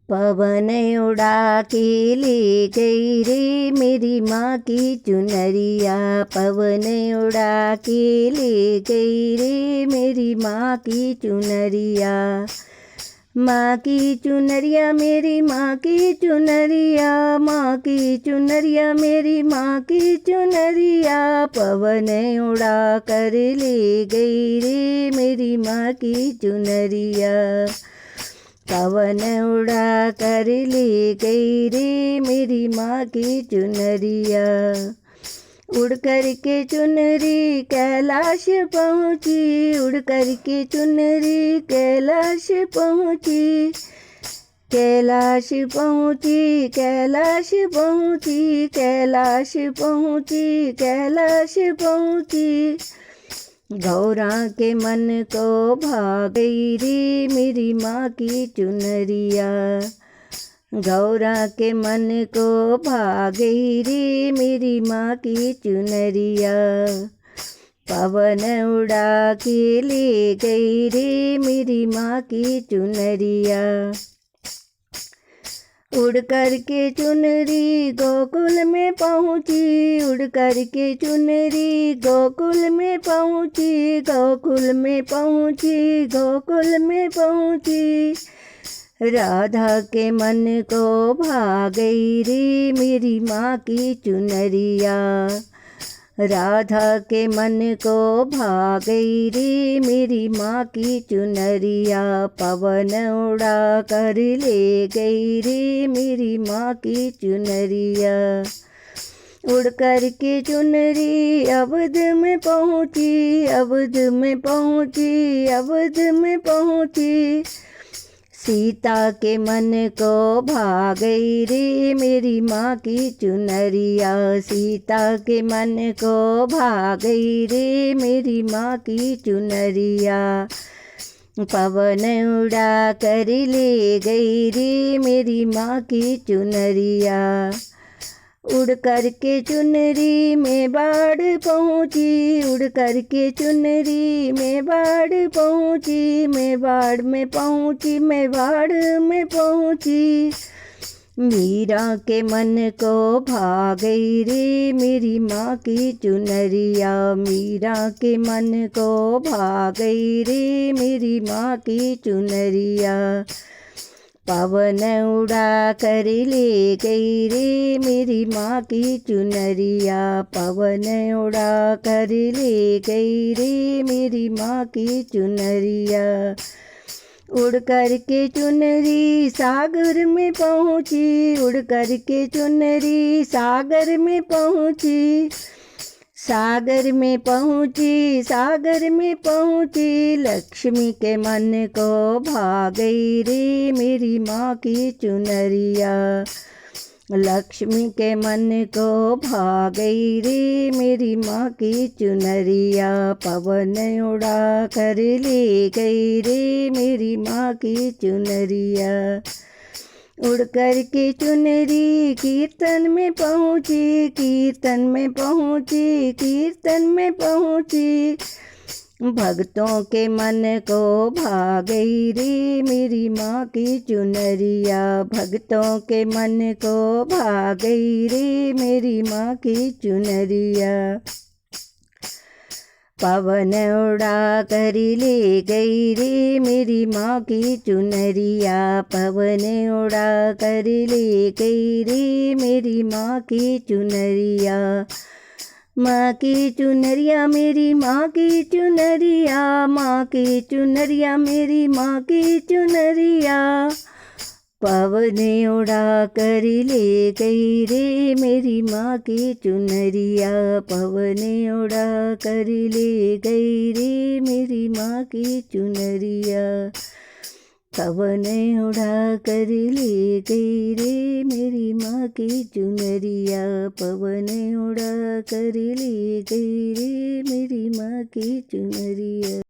पवन उड़ा के ले गई रे मेरी माँ की चुनरिया। पवन उड़ा के ले गई रे मेरी माँ की चुनरिया। माँ की चुनरिया मेरी माँ की चुनरिया। माँ की चुनरिया मेरी माँ की चुनरिया। पवन उड़ा कर ले गई रे मेरी माँ की चुनरिया। पवन उड़ा कर ले गई रे मेरी माँ की चुनरिया। उड़ कर के चुनरी कैलाश पहुँची। उड़ कर के चुनरी कैलाश पहुँची। कैलाश पहुँची कैलाश पहुँची कैलाश पहुँची कैलाश पहुँची। गौरा के मन को भा गई रे मेरी माँ की चुनरिया। गौरा के मन को भा गई रे मेरी माँ की चुनरिया। पवन उड़ा के ले गई रे मेरी माँ की चुनरिया। उड़ कर के चुनरी गोकुल में पहुँची। उड़ कर के चुनरी गोकुल में पहुँची। गोकुल में पहुँची गोकुल में पहुँची। राधा के मन को भा गई रे मेरी माँ की चुनरिया। राधा के मन को भा गई रे मेरी माँ की चुनरिया। पवन उड़ा कर ले गई रे मेरी माँ की चुनरिया। उड़ कर के चुनरी अवध में पहुँची। अवध में पहुँची अवध में पहुँची। सीता के मन को भा गई रे मेरी माँ की चुनरिया। सीता के मन को भा गई रे मेरी माँ की चुनरिया। पवन उड़ा कर ले गई रे मेरी माँ की चुनरिया। उड़ कर के चुनरी में बाढ़ पहुँची। उड़ कर के चुनरी में बाढ़ पहुँची। मैं बाढ़ में पहुँची मैं बाढ़ में पहुँची। मीरा के मन को भा गई रे मेरी माँ की चुनरिया। मीरा के मन को भा गई रे मेरी माँ की चुनरिया। पवन उड़ा कर ले गई रे मेरी माँ की चुनरिया। पवन उड़ा कर ले गई रे मेरी माँ की चुनरिया। उड़ कर के चुनरी सागर में पहुँची। उड़ कर के चुनरी सागर में पहुँची। सागर में पहुँची सागर में पहुँची। लक्ष्मी के मन को भा गई रे मेरी माँ की चुनरिया। लक्ष्मी के मन को भा गई रे मेरी माँ की चुनरिया। पवन उड़ा कर ले गई रे मेरी माँ की चुनरिया। उड़ कर के चुनरी कीर्तन में पहुँची। कीर्तन में पहुँची कीर्तन में पहुँची। भक्तों के मन को भा गई रे मेरी माँ की चुनरिया। भक्तों के मन को भा गई रे मेरी माँ की चुनरिया। पवन उड़ा कर ले गई रे मेरी माँ की चुनरिया। पवन उड़ा कर ले गई रे मेरी माँ की चुनरिया। माँ की चुनरिया मेरी माँ की चुनरिया। माँ की चुनरिया मेरी माँ की चुनरिया। पवन उड़ा कर ले गई रे मेरी माँ की चुनरिया। पवन उड़ा कर ले गई रे मेरी माँ की चुनरिया। पवन उड़ा कर ले गई रे मेरी माँ की चुनरिया। पवन उड़ा कर ले गई रे मेरी माँ की चुनरिया।